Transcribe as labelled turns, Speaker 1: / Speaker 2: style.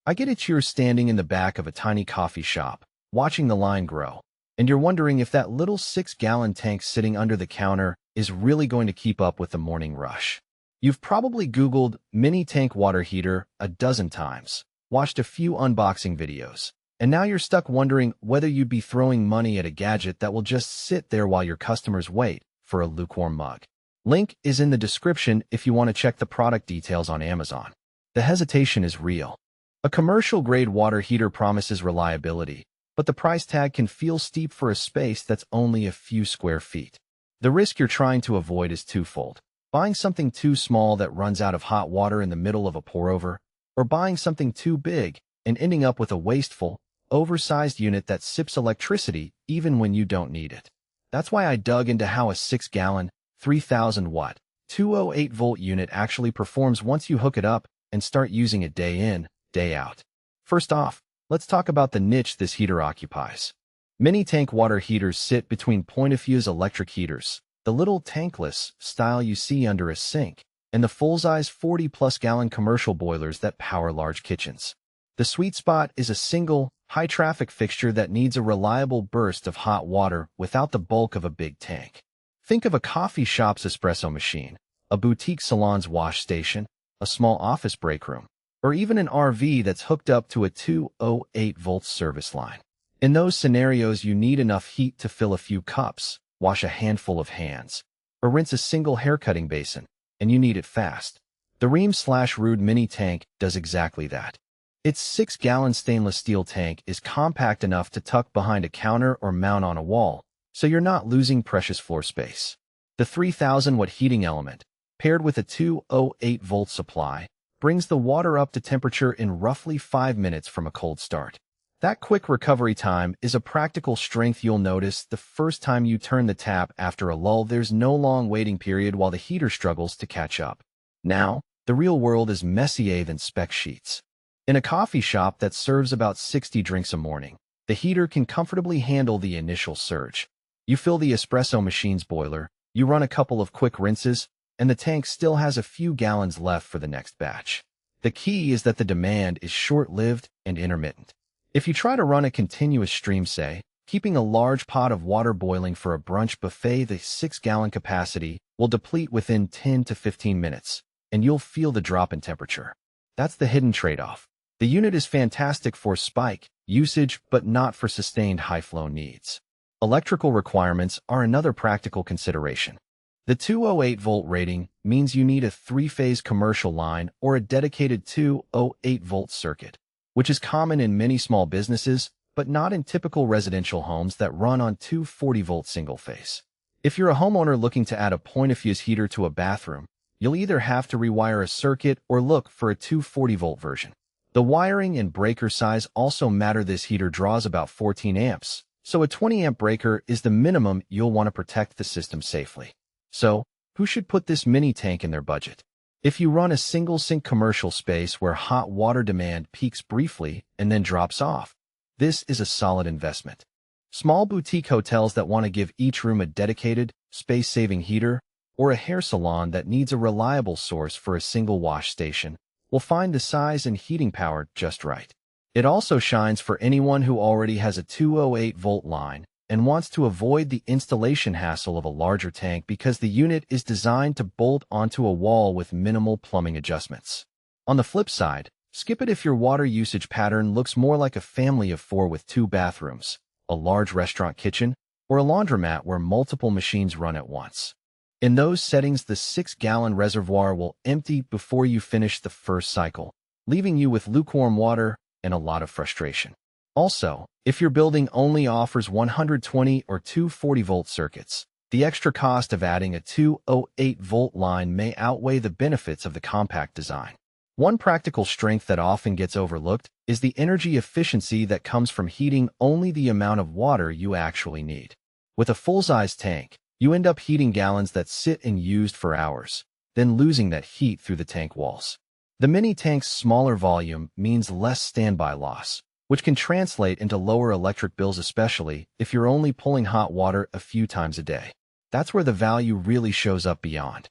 Speaker 1: I get it, you're standing in the back of a tiny coffee shop, watching the line grow, and you're wondering if that little 6-gallon tank sitting under the counter is really going to keep up with the morning rush. You've probably Googled mini tank water heater a dozen times, watched a few unboxing videos, and now you're stuck wondering whether you'd be throwing money at a gadget that will just sit there while your customers wait for a lukewarm mug. Link is in the description if you want to check the product details on Amazon. The hesitation is real. A commercial-grade water heater promises reliability, but the price tag can feel steep for a space that's only a few square feet. The risk you're trying to avoid is twofold: buying something too small that runs out of hot water in the middle of a pour-over, or buying something too big and ending up with a wasteful, oversized unit that sips electricity even when you don't need it. That's why I dug into how a 6-gallon, 3,000-watt, 208-volt unit actually performs once you hook it up and start using it day in, day out. First off, let's talk about the niche this heater occupies. Mini tank water heaters sit between point-of-use electric heaters, the little tankless style you see under a sink, and the full-size 40-plus gallon commercial boilers that power large kitchens. The sweet spot is a single, high-traffic fixture that needs a reliable burst of hot water without the bulk of a big tank. Think of a coffee shop's espresso machine, a boutique salon's wash station, a small office break room, or even an RV that's hooked up to a 208-volt service line. In those scenarios, you need enough heat to fill a few cups, wash a handful of hands, or rinse a single haircutting basin, and you need it fast. The Rheem/Ruud Mini Tank does exactly that. Its 6-gallon stainless steel tank is compact enough to tuck behind a counter or mount on a wall, so you're not losing precious floor space. The 3,000-watt heating element, paired with a 208-volt supply, brings the water up to temperature in roughly 5 minutes from a cold start. That quick recovery time is a practical strength you'll notice the first time you turn the tap after a lull. There's no long waiting period while the heater struggles to catch up. Now, the real world is messier than spec sheets. In a coffee shop that serves about 60 drinks a morning, the heater can comfortably handle the initial surge. You fill the espresso machine's boiler, you run a couple of quick rinses, and the tank still has a few gallons left for the next batch. The key is that the demand is short-lived and intermittent. If you try to run a continuous stream, say, keeping a large pot of water boiling for a brunch buffet, the 6-gallon capacity will deplete within 10 to 15 minutes, and you'll feel the drop in temperature. That's the hidden trade-off. The unit is fantastic for spike usage, but not for sustained high-flow needs. Electrical requirements are another practical consideration. The 208-volt rating means you need a 3-phase commercial line or a dedicated 208-volt circuit, which is common in many small businesses, but not in typical residential homes that run on 240-volt single-phase. If you're a homeowner looking to add a point-of-use heater to a bathroom, you'll either have to rewire a circuit or look for a 240-volt version. The wiring and breaker size also matter. This heater draws about 14 amps, so a 20-amp breaker is the minimum you'll want to protect the system safely. So, who should put this mini tank in their budget? If you run a single-sink commercial space where hot water demand peaks briefly and then drops off, this is a solid investment. Small boutique hotels that want to give each room a dedicated, space-saving heater, or a hair salon that needs a reliable source for a single wash station, will find the size and heating power just right. It also shines for anyone who already has a 208-volt line and wants to avoid the installation hassle of a larger tank because the unit is designed to bolt onto a wall with minimal plumbing adjustments. On the flip side, skip it if your water usage pattern looks more like a family of 4 with 2 bathrooms, a large restaurant kitchen, or a laundromat where multiple machines run at once. In those settings, the 6-gallon reservoir will empty before you finish the first cycle, leaving you with lukewarm water and a lot of frustration. Also, if your building only offers 120 or 240-volt circuits, the extra cost of adding a 208-volt line may outweigh the benefits of the compact design. One practical strength that often gets overlooked is the energy efficiency that comes from heating only the amount of water you actually need. With a full-size tank, you end up heating gallons that sit and used for hours, then losing that heat through the tank walls. The mini tank's smaller volume means less standby loss, which can translate into lower electric bills, especially if you're only pulling hot water a few times a day. That's where the value really shows up beyond